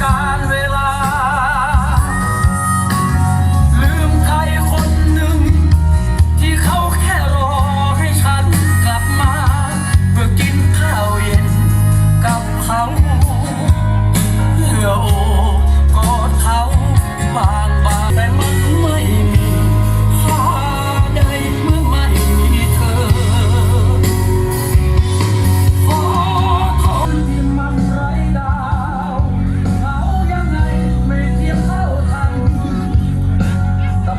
กาลเวลาลืมใครคนหนึ่งที่เขาแค่รอให้ฉันกลับมาเพื่อกินข้าวเย็นกับเขาเพื่อโอบกอดเขาบางแต่มันไม่มีค่าใดเมื่อไม่มีเธอขอโทษที่มันไร้ดาวเขายังไงไม่เทียบเท่าทันกับ